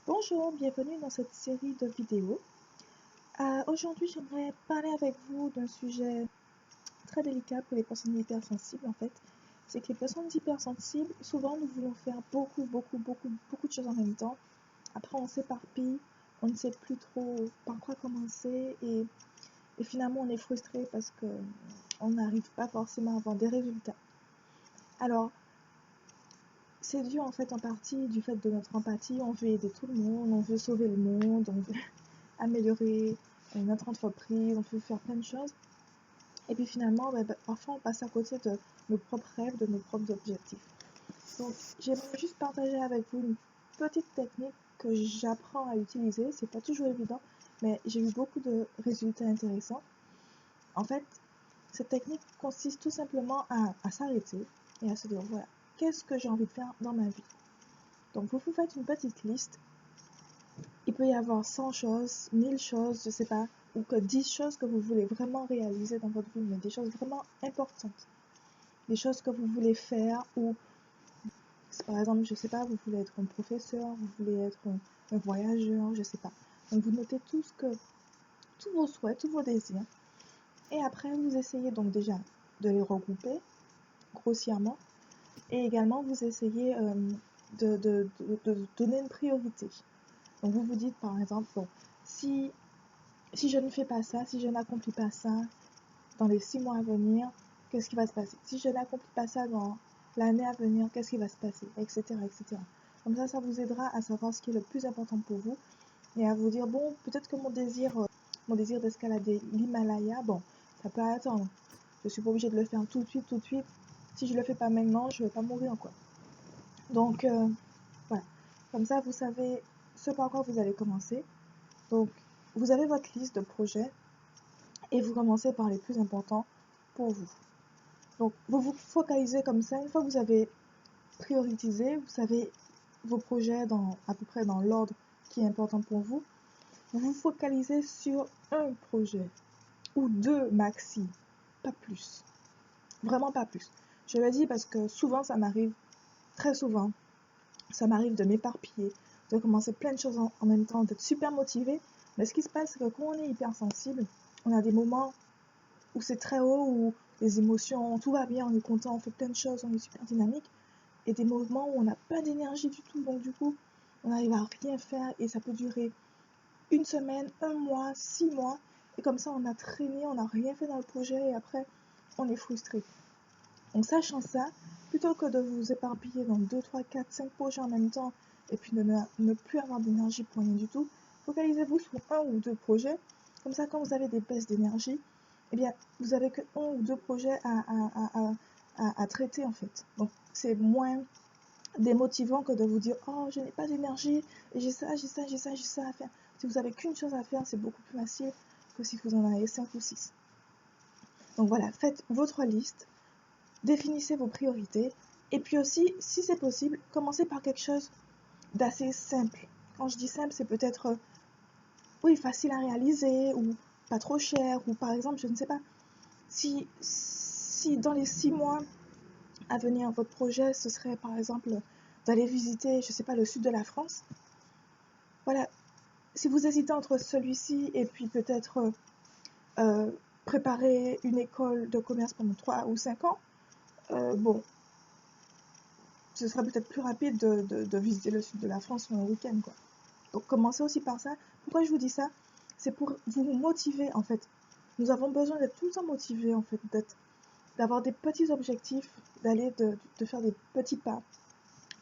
Bonjour, bienvenue dans cette série de vidéos. Aujourd'hui, j'aimerais parler avec vous d'un sujet très délicat pour les personnes hypersensibles en fait. C'est que les personnes hypersensibles, souvent nous voulons faire beaucoup de choses en même temps. Après, on s'éparpille, on ne sait plus trop par quoi commencer et finalement on est frustré parce qu'on n'arrive pas forcément à avoir des résultats. Alors, c'est dû en fait en partie du fait de notre empathie. On veut aider tout le monde, on veut sauver le monde, on veut améliorer notre entreprise, on veut faire plein de choses. Et puis finalement, parfois on passe à côté de nos propres rêves, de nos propres objectifs. Donc j'aimerais juste partager avec vous une petite technique que j'apprends à utiliser. C'est pas toujours évident, mais j'ai eu beaucoup de résultats intéressants. En fait, cette technique consiste tout simplement à s'arrêter et à se dire voilà, qu'est-ce que j'ai envie de faire dans ma vie? Donc vous vous faites une petite liste. Il peut y avoir 100 choses, 1000 choses, je sais pas, ou que 10 choses que vous voulez vraiment réaliser dans votre vie, mais des choses vraiment importantes. Des choses que vous voulez faire, ou par exemple, je sais pas, vous voulez être un professeur, vous voulez être un voyageur, je sais pas. Donc vous notez tous vos souhaits, tous vos désirs, et après vous essayez donc déjà de les regrouper grossièrement, et également vous essayez de donner une priorité. Donc vous vous dites par exemple, bon, si je ne fais pas ça, si je n'accomplis pas ça dans les 6 mois à venir, qu'est-ce qui va se passer? Si je n'accomplis pas ça dans l'année à venir, qu'est-ce qui va se passer? Etc. etc. Comme ça vous aidera à savoir ce qui est le plus important pour vous et à vous dire, bon, peut-être que mon désir d'escalader l'Himalaya, bon, ça peut attendre. Je suis pas obligée de le faire tout de suite. Si je le fais pas maintenant, je vais pas mourir, quoi. Donc, voilà. Comme ça, vous savez ce par quoi vous allez commencer. Donc, vous avez votre liste de projets et vous commencez par les plus importants pour vous. Donc, vous vous focalisez comme ça. Une fois que vous avez prioritisé, vous savez vos projets à peu près dans l'ordre qui est important pour vous, vous vous focalisez sur un projet ou deux maxi, pas plus. Vraiment pas plus. Je le dis parce que souvent, ça m'arrive, très souvent, ça m'arrive de m'éparpiller, de commencer plein de choses en même temps, d'être super motivée. Mais ce qui se passe, c'est que quand on est hypersensible, on a des moments où c'est très haut, où les émotions, tout va bien, on est content, on fait plein de choses, on est super dynamique, et des moments où on n'a pas d'énergie du tout, donc du coup, on n'arrive à rien faire, et ça peut durer une semaine, un mois, 6 mois, et comme ça, on a traîné, on n'a rien fait dans le projet, et après, on est frustré. Donc, sachant ça, plutôt que de vous éparpiller dans 2, 3, 4, 5 projets en même temps, et puis de ne plus avoir d'énergie pour rien du tout, focalisez-vous sur un ou deux projets, comme ça, quand vous avez des baisses d'énergie, eh bien, vous n'avez que un ou deux projets à traiter, en fait. Donc, c'est moins démotivant que de vous dire « Oh, je n'ai pas d'énergie, et j'ai ça à faire. » Si vous n'avez qu'une chose à faire, c'est beaucoup plus facile que si vous en avez 5 ou 6. Donc voilà, faites votre liste, définissez vos priorités, et puis aussi, si c'est possible, commencez par quelque chose d'assez simple. Quand je dis simple, c'est peut-être, oui, facile à réaliser, ou pas trop cher, ou par exemple, je ne sais pas, si dans les 6 mois à venir, votre projet, ce serait par exemple d'aller visiter, je ne sais pas, le sud de la France, voilà, si vous hésitez entre celui-ci et puis peut-être préparer une école de commerce pendant 3 ou 5 ans, bon, ce serait peut-être plus rapide de visiter le sud de la France en un week-end, quoi. Donc commencez aussi par ça. Pourquoi je vous dis ça? C'est pour vous motiver, en fait. Nous avons besoin d'être tout le temps motivés, en fait, d'avoir des petits objectifs, de faire des petits pas.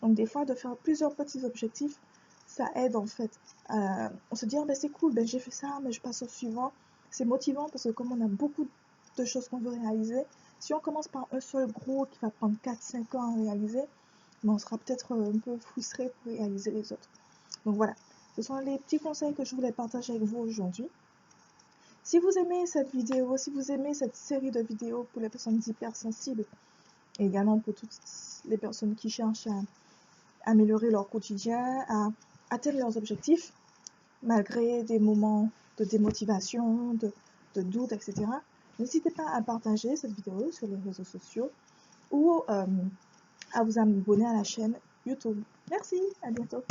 Donc des fois, de faire plusieurs petits objectifs, ça aide en fait. On se dit, oh, ben, c'est cool, ben, j'ai fait ça, mais je passe au suivant. C'est motivant parce que comme on a beaucoup de choses qu'on veut réaliser, si on commence par un seul gros qui va prendre 4-5 ans à réaliser, ben, on sera peut-être un peu frustré pour réaliser les autres. Donc voilà, ce sont les petits conseils que je voulais partager avec vous aujourd'hui. Si vous aimez cette vidéo, si vous aimez cette série de vidéos pour les personnes hypersensibles, et également pour toutes les personnes qui cherchent à améliorer leur quotidien, à atteindre leurs objectifs, malgré des moments de démotivation, de doute, etc. N'hésitez pas à partager cette vidéo sur les réseaux sociaux ou à vous abonner à la chaîne YouTube. Merci, à bientôt.